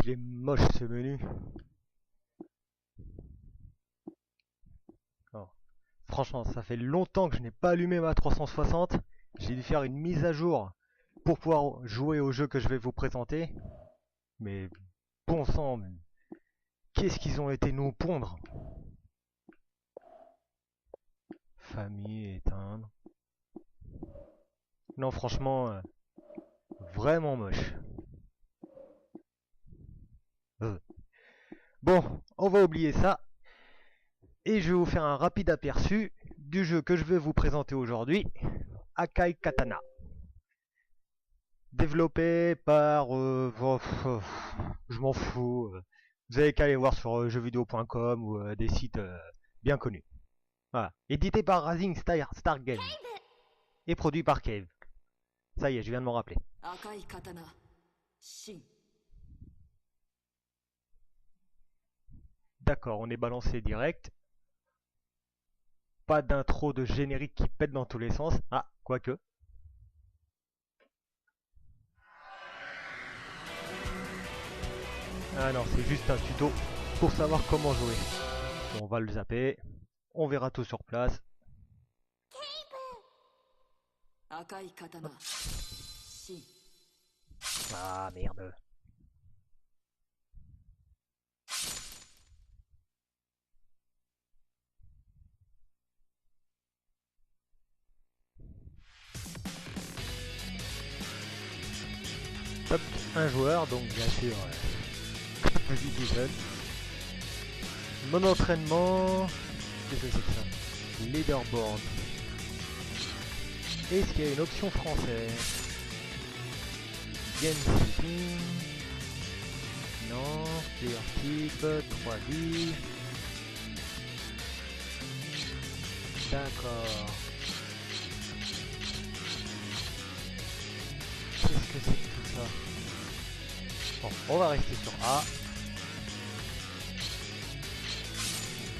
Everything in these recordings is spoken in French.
qu'il est moche ce menu. Alors, franchement, ça fait longtemps que je n'ai pas allumé ma 360. J'ai dû faire une mise à jour pour pouvoir jouer au jeu que je vais vous présenter. Mais bon sang, mais qu'est-ce qu'ils ont été nous pondre. Famille, éteindre. Non, franchement, vraiment moche. Bon, on va oublier ça. Et je vais vous faire un rapide aperçu du jeu que je vais vous présenter aujourd'hui. Akai Katana. Développé par... je m'en fous. Vous avez qu'à aller voir sur jeuxvideo.com ou des sites bien connus. Voilà. Édité par Rising Star Games. Et produit par Cave. Ça y est, je viens de m'en rappeler. Akai Katana Shin. D'accord, on est balancé direct. Pas d'intro de générique qui pète dans tous les sens. Ah, quoique. Ah non, c'est juste un tuto pour savoir comment jouer. Bon, on va le zapper. On verra tout sur place. Akai Katana Shin. Ah merde. Top, un joueur, donc bien sûr, je dis tout seul. Mon entraînement, qu'est-ce que c'est que ça? Leaderboard. Est-ce qu'il y a une option française? Game setting. Non, player type, 3 vies. D'accord. Qu'est-ce que c'est que tout ça? Bon, on va rester sur A.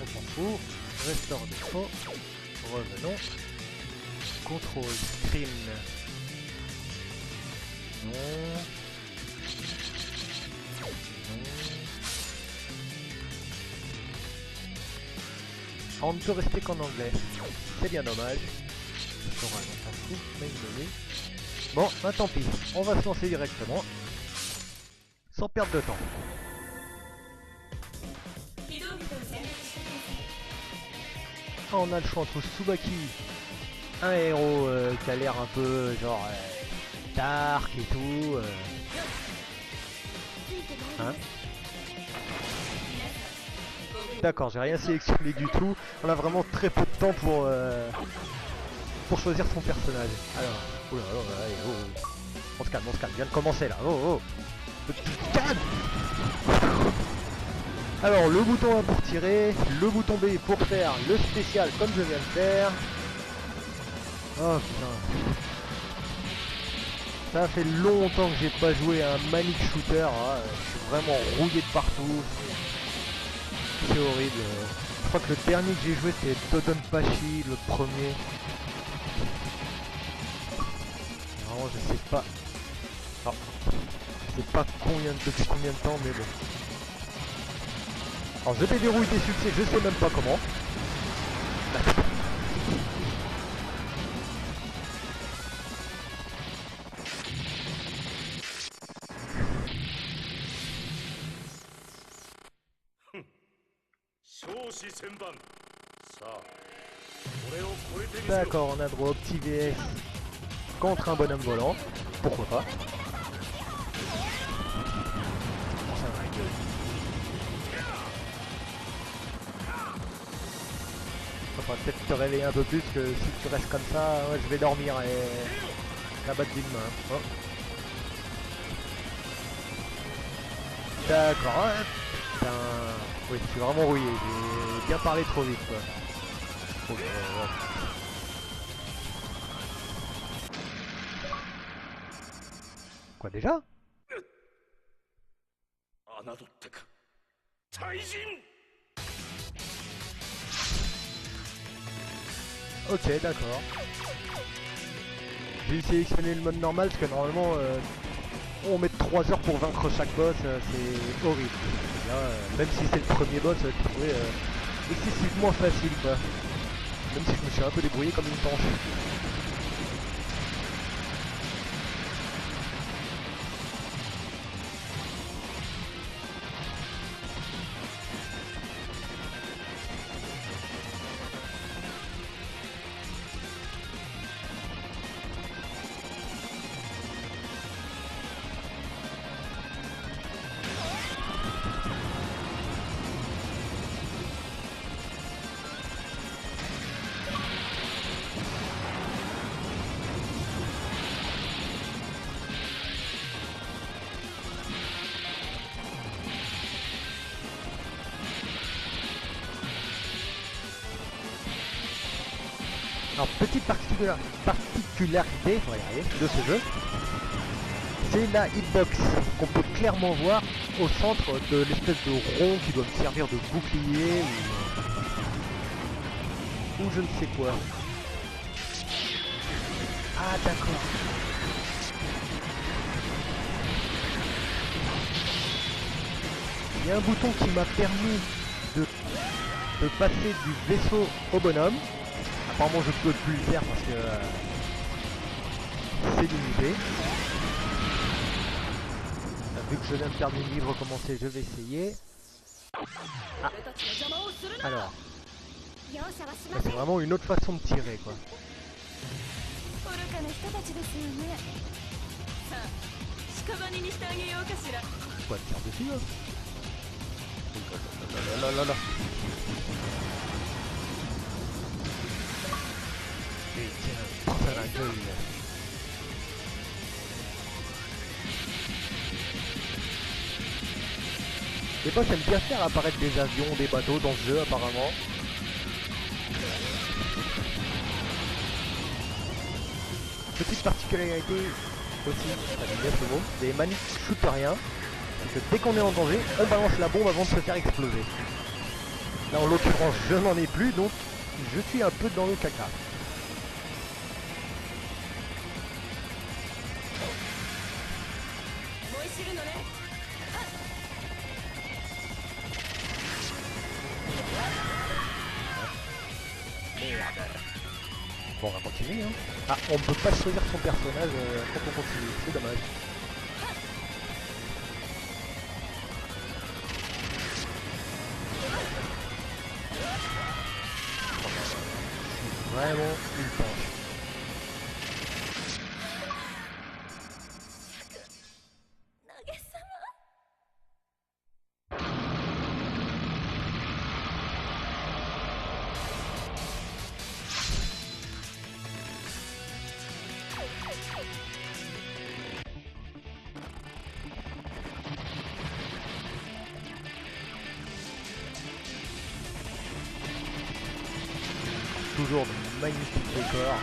On s'en fout. Restore défaut. Revenons. Contrôle screen. Non. Non. Ah, on ne peut rester qu'en anglais. C'est bien dommage. On s'en fout. Main menu. Bon, bah tant pis. On va se lancer directement. Sans perdre de temps. Ah, on a le choix entre Tsubaki, un héros qui a l'air un peu genre dark et tout. Hein? D'accord, j'ai rien sélectionné du tout. On a vraiment très peu de temps pour choisir son personnage. Alors, oula, allez, oh. On se calme, vient de commencer là. Oh. Calme. Alors le bouton A pour tirer, le bouton B pour faire le spécial comme je viens de faire. Oh putain. Ça fait longtemps que j'ai pas joué à un manic shooter. Hein. Je suis vraiment rouillé de partout. C'est horrible. Je crois que le dernier que j'ai joué c'était Dodonpachi, le premier. Vraiment je sais pas. Alors, je sais pas depuis combien de temps mais bon. Alors je déverrouille des succès, je sais même pas comment. D'accord, on a droit au petit VS contre un bonhomme volant. Pourquoi pas? On va peut-être te réveiller un peu plus que si tu restes comme ça, ouais, je vais dormir et la batte d'une main. Oh. D'accord, ouais. Putain. Oui, je suis vraiment rouillé, j'ai bien parlé trop vite quoi. Oh, Quoi déjà? Ok, d'accord. J'ai sélectionné le mode normal parce que normalement on met 3 heures pour vaincre chaque boss, c'est horrible. Là, même si c'est le premier boss, j'ai trouvé excessivement facile quoi. Même si je me suis un peu débrouillé comme une tanche. Alors, petite particularité on va y arriver, de ce jeu, c'est la hitbox qu'on peut clairement voir au centre de l'espèce de rond qui doit me servir de bouclier ou je ne sais quoi. Ah d'accord. Il y a un bouton qui m'a permis de passer du vaisseau au bonhomme. Apparemment je peux plus le faire parce que c'est limité. Vu que je viens de perdre une vie, recommencer, je vais essayer. Ah. Alors. C'est vraiment une autre façon de tirer quoi. Quoi, tire dessus là? Là. Et tiens, prends ça dans la gueule. Les boss aiment bien faire apparaître des avions, des bateaux dans ce jeu apparemment. Petite particularité aussi, j'aime bien ce mot, des maniques shootent rien. C'est que dès qu'on est en danger, on balance la bombe avant de se faire exploser. Là en l'occurrence je n'en ai plus donc je suis un peu dans le caca. Bon, on va continuer hein. Ah, on ne peut pas choisir son personnage quand on continue, c'est dommage. Vraiment une tanche. Toujours de magnifiques décors.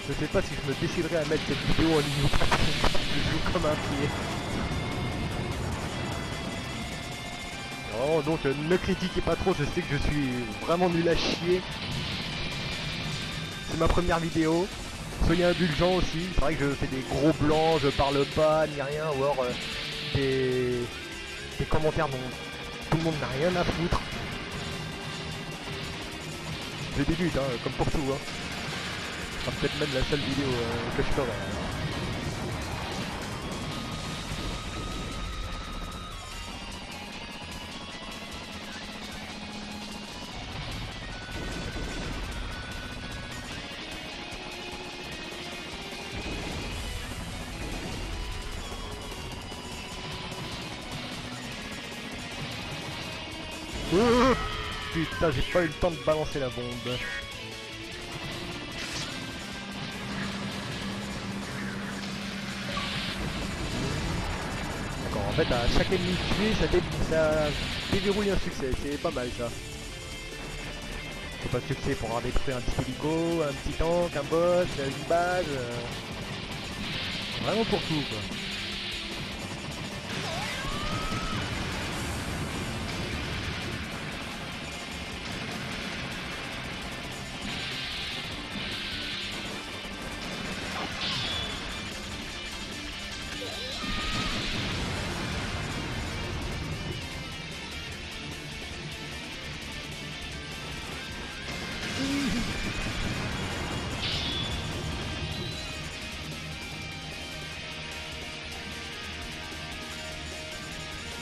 Je sais pas si je me déciderai à mettre cette vidéo en ligne ou pas, je joue comme un pied. Oh, donc ne critiquez pas trop, je sais que je suis vraiment nul à chier. C'est ma première vidéo. Soyez indulgents aussi, c'est vrai que je fais des gros blancs, je parle pas, ni rien, ou alors des commentaires dont tout le monde n'a rien à foutre. Je débute, hein, comme pour tout. Hein. Ce sera peut-être même la seule vidéo que je ferai. Putain, j'ai pas eu le temps de balancer la bombe. D'accord, en fait, à chaque ennemi tué, ça déverrouille un succès. C'est pas mal ça. C'est pas succès pour avoir détruit un petit hélico, un petit tank, un boss, une base. Vraiment pour tout quoi.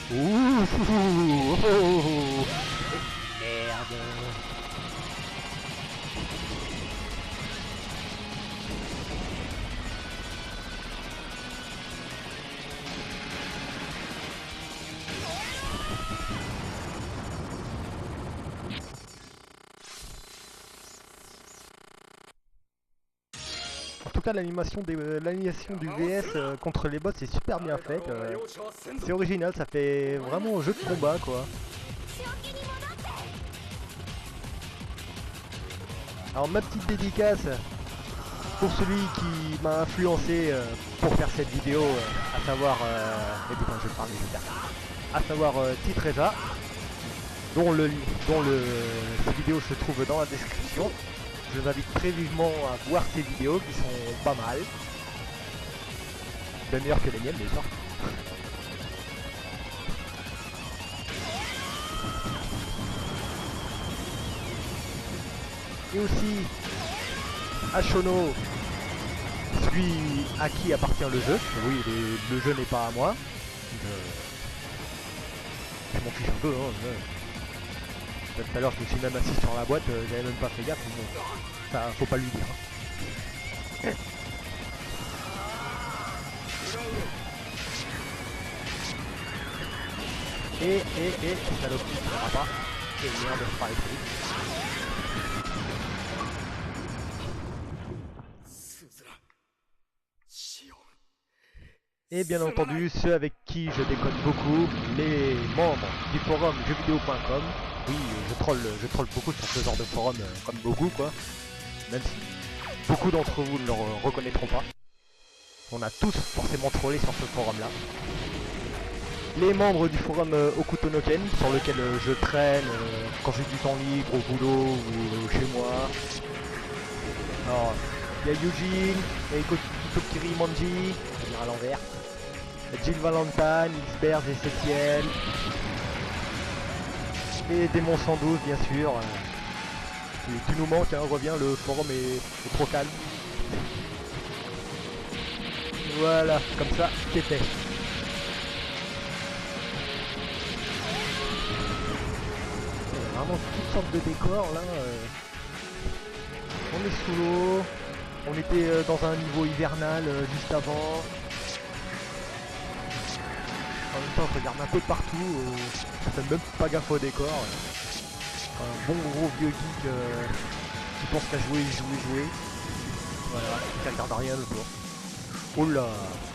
Ouh, oh, oh, oh. Merde. En tout cas, l'animation du VS contre les boss est super bien faite. C'est original, ça fait vraiment un jeu de combat quoi. Alors ma petite dédicace pour celui qui m'a influencé pour faire cette vidéo, à savoir, mais putain je parle à savoir Titreza, dont cette vidéo se trouve dans la description. Je vous invite très vivement à voir ces vidéos qui sont pas mal. Bien meilleures que les miennes déjà. Et aussi Ashono, celui à qui appartient le jeu. Oui, le jeu n'est pas à moi. Je m'en fiche un peu. Hein, tout à l'heure je me suis même assis sur la boîte, j'avais même pas fait gaffe. Bon, ça faut pas lui dire. Hein. Salope, ça ne va pas. Et merde, je parlais trop vite. Et bien entendu, ceux avec qui je déconne beaucoup, les membres du forum jeuxvideo.com. Oui, je troll beaucoup sur ce genre de forum comme beaucoup quoi. Même si beaucoup d'entre vous ne le reconnaîtront pas. On a tous forcément trollé sur ce forum là. Les membres du forum Okutonoken, sur lequel je traîne quand j'ai du temps libre au boulot ou chez moi. Alors, il y a Eugene, il y a Itokiri Manji, je vais dire à l'envers. Jill Valentine, Xberz et Setiel. Et Démon 112 bien sûr. Tu nous manques, hein, reviens, le forum est trop calme. Voilà, comme ça, c'est fait. Il y a vraiment toutes sortes de décors là. On est sous l'eau. On était dans un niveau hivernal juste avant. En même temps, je regarde un peu partout. Je fais même pas gaffe au décor. Un bon gros vieux geek qui pense qu'à jouer. Voilà, qui regarde rien autour. Oh là,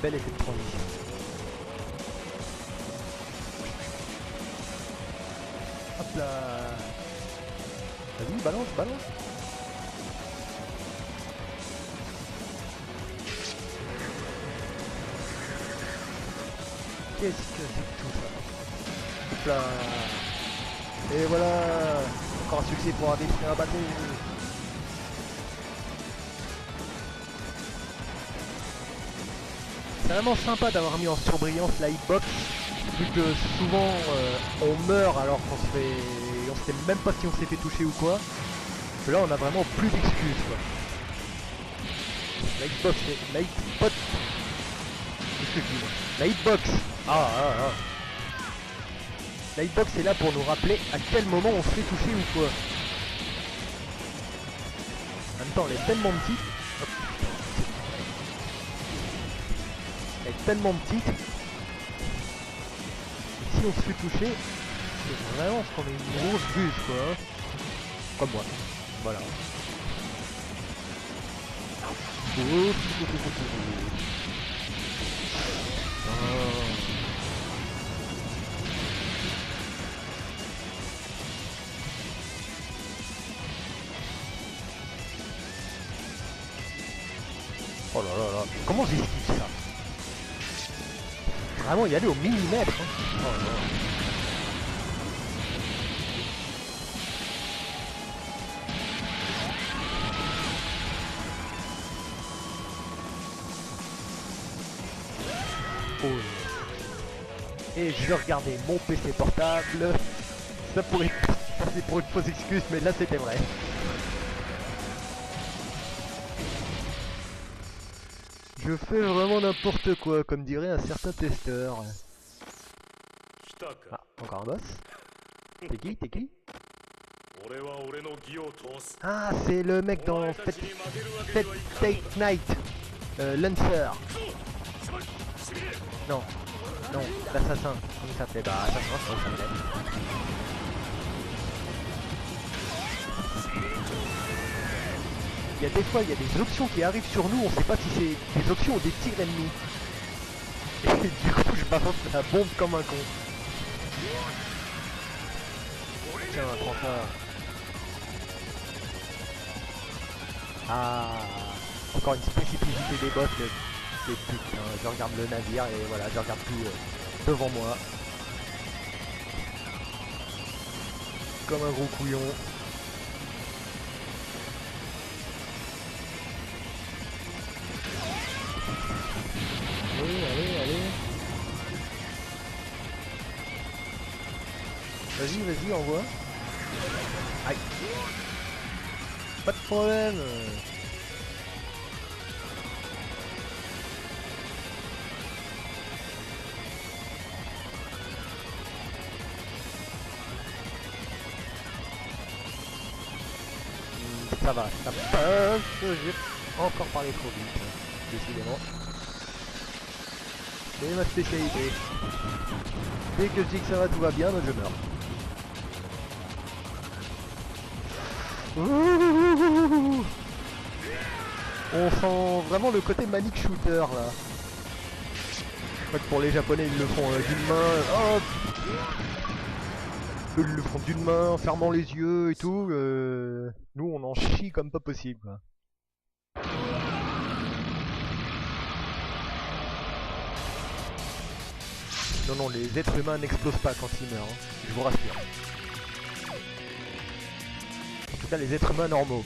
bel effet de transition. Hop là. Vas-y, balance. Qu'est-ce que c'est que tout ça? Hop là. Et voilà. Encore un succès pour un détruire un bateau. C'est vraiment sympa d'avoir mis en surbrillance la hitbox, vu que souvent on meurt alors qu'on se fait... on sait même pas si on s'est fait toucher ou quoi. Que là on a vraiment plus d'excuses quoi. La hitbox, qu'est-ce que je dis moi? La hitbox. La hitbox est là pour nous rappeler à quel moment on se fait toucher ou quoi. En même temps elle est tellement petite. Hop. Elle est tellement petite. Et si on se fait toucher, c'est vraiment parce qu'on est une grosse buse quoi. Comme moi. Voilà. Oh là là là, comment j'esquive ça? Vraiment y aller au millimètre hein. Oh là là. Oh. Et je regardais mon PC portable. Ça pourrait passer pour une fausse excuse, mais là c'était vrai. Je fais vraiment n'importe quoi, comme dirait un certain testeur. Ah, encore un boss. T'es qui? T'es qui? Ah, c'est le mec dans Fate Night. Lancer. Non, non, l'assassin. Comment il s'appelait? Bah, assassin, je crois qu'il s'appelait. Il y a des fois, il y a des options qui arrivent sur nous, on sait pas si c'est des options ou des tirs ennemis. Et du coup, je balance la bombe comme un con. Tiens, prends ça. Ah, encore une spécificité des boss, c'est putain, je regarde le navire et voilà, je regarde plus devant moi. Comme un gros couillon. Allez, allez, allez. Vas-y, vas-y, envoie. Aïe. Pas de problème. Ça va, ça passe. J'ai encore parlé trop vite, décidément. C'est ma spécialité. Dès que je dis que ça va, tout va bien, je meurs. Ouh, on sent vraiment le côté manic shooter là. En fait, pour les japonais, ils le font d'une main. Hop, eux, ils le font d'une main, en fermant les yeux et tout. Nous, on en chie comme pas possible, quoi. Non, non, les êtres humains n'explosent pas quand ils meurent, hein, je vous rassure. En tout cas, les êtres humains normaux.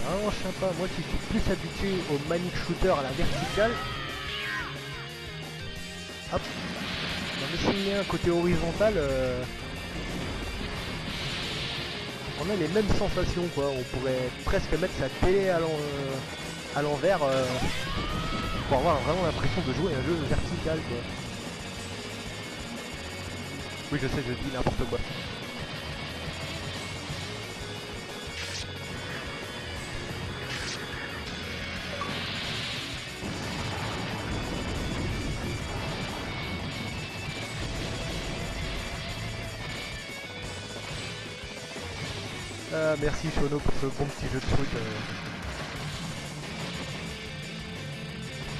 Vraiment sympa, moi qui suis plus habitué au manic shooter à la verticale. Hop, on a essayé un côté horizontal, on a les mêmes sensations quoi, on pourrait presque mettre sa télé à l'envers pour avoir vraiment l'impression de jouer à un jeu vertical quoi. Oui je sais, je dis n'importe quoi. Ah, merci Shono pour ce bon petit jeu de foot.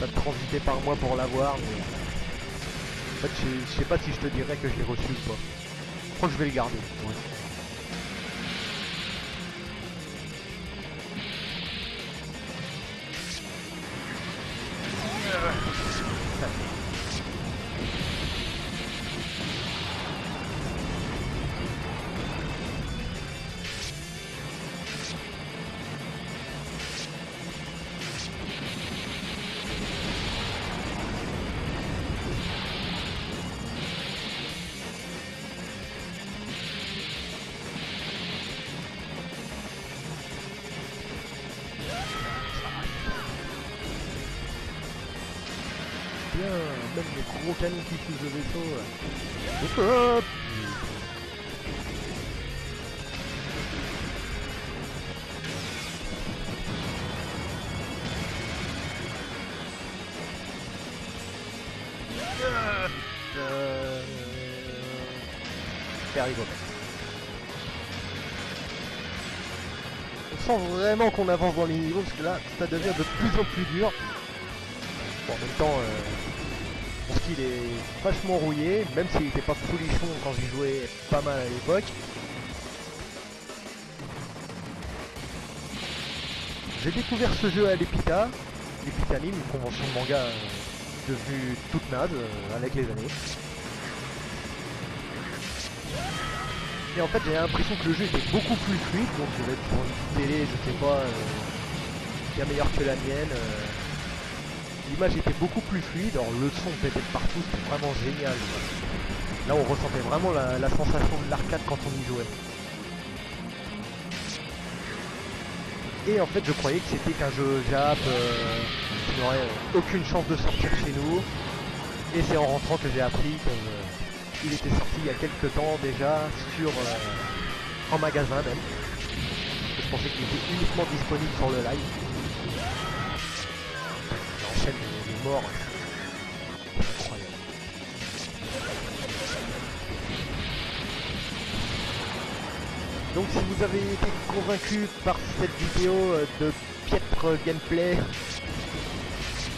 Pas de transiter par moi pour l'avoir, mais en fait je sais pas si je te dirais que je l'ai reçu ou pas. Je crois que je vais le garder. Ouais. Bien, même les gros canons qui touchent le vaisseau. Hop. C'est rigolo. On sent vraiment qu'on avance dans les niveaux parce que là ça devient de plus en plus dur. Bon, en même temps, mon skill est vachement rouillé, même s'il n'était pas folichon quand j'y jouais pas mal à l'époque. J'ai découvert ce jeu à l'Epita, l'Epitanim, une convention de manga devenue toute naze avec les années. Et en fait j'ai l'impression que le jeu était beaucoup plus fluide, donc je vais être sur une télé, je sais pas, bien meilleure que la mienne. L'image était beaucoup plus fluide, alors le son pétait de partout, c'était vraiment génial. Là on ressentait vraiment la sensation de l'arcade quand on y jouait. Et en fait je croyais que c'était qu'un jeu Jap qui n'aurait aucune chance de sortir chez nous. Et c'est en rentrant que j'ai appris qu'il était sorti il y a quelques temps déjà sur en magasin même. Je pensais qu'il était uniquement disponible sur le live. Il enchaîne les morts. C'est incroyable. Donc si vous avez été convaincu par cette vidéo de piètre gameplay,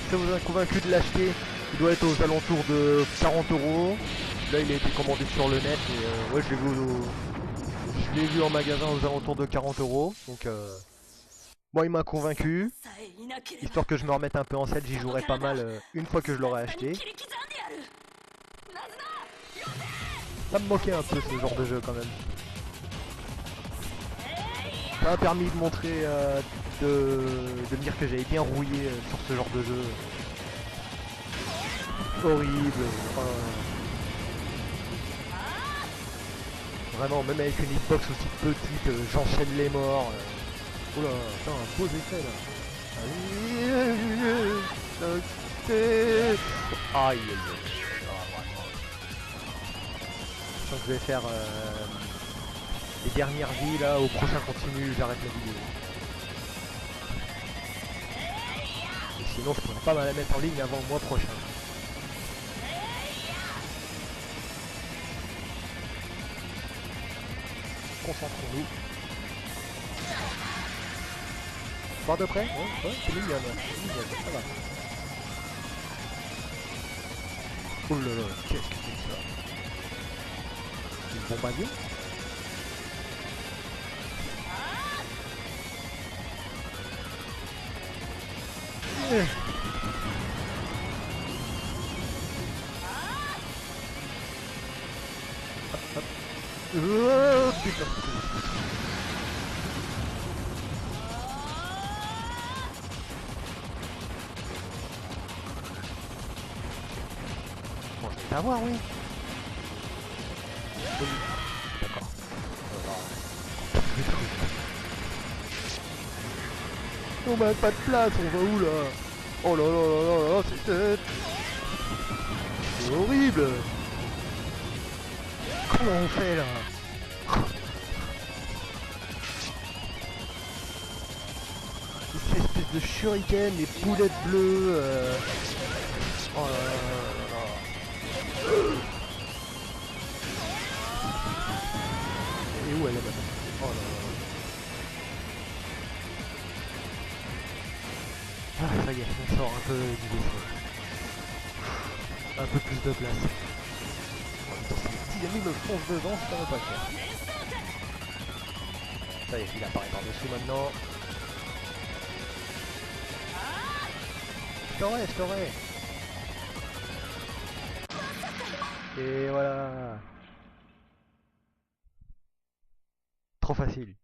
si vous avez convaincu de l'acheter, il doit être aux alentours de 40 €. Là il a été commandé sur le net et ouais je l'ai vu en magasin aux alentours de 40 €. Donc moi il m'a convaincu. Histoire que je me remette un peu en selle, j'y jouerai pas mal une fois que je l'aurai acheté. Ça me moquait un peu ce genre de jeu quand même. Ça m'a permis de montrer, de me dire que j'avais bien rouillé sur ce genre de jeu. Horrible. Enfin, vraiment, même avec une hitbox aussi petite, j'enchaîne les morts. Oula, putain, un beau effet là. Aïe aïe aïe. Je sens que je vais faire les dernières vies là, au prochain continu, j'arrête la vidéo. Et sinon je pourrais pas la mettre en ligne avant le mois prochain. Concentrons-nous. Voir de près? Ouais, c'est mignonne, ça va. Oh là là, qu'est-ce que c'est que ça? Une bombe à avion? Hop. Oh putain. Bon, je vais t'avoir, oui. D'accord. On n'a pas de place, on va où là? Oh là là là là, c'est horrible. Comment on fait là? Cette espèce de shuriken, les boulettes bleues. Oh là là là là. Et où elle est maintenant? Oh là là. Ah ça y est, on sort un peu du vaisseau. Un peu plus de place. Si Yami me fonce devant, ça va pas le faire. Ça y est, il apparaît par dessous maintenant. Je t'aurai. Et voilà. Trop facile.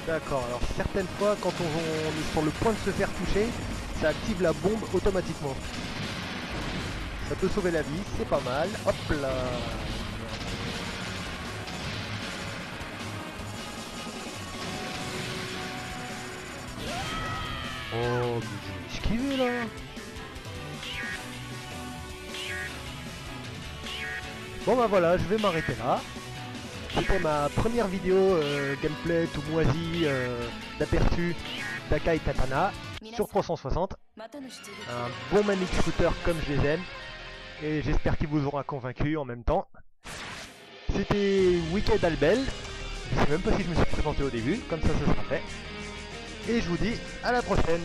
D'accord, alors certaines fois quand on est sur le point de se faire toucher, ça active la bombe automatiquement. Ça peut sauver la vie, c'est pas mal. Hop là. Oh, mais j'ai esquivé là. Bon bah voilà, je vais m'arrêter là. C'était ma première vidéo gameplay tout moisi d'aperçu d'Akai Katana sur 360. Un bon manic shooter comme je les aime. Et j'espère qu'il vous aura convaincu en même temps. C'était Wicked Albel. Je sais même pas si je me suis présenté au début, comme ça ce sera fait. Et je vous dis à la prochaine.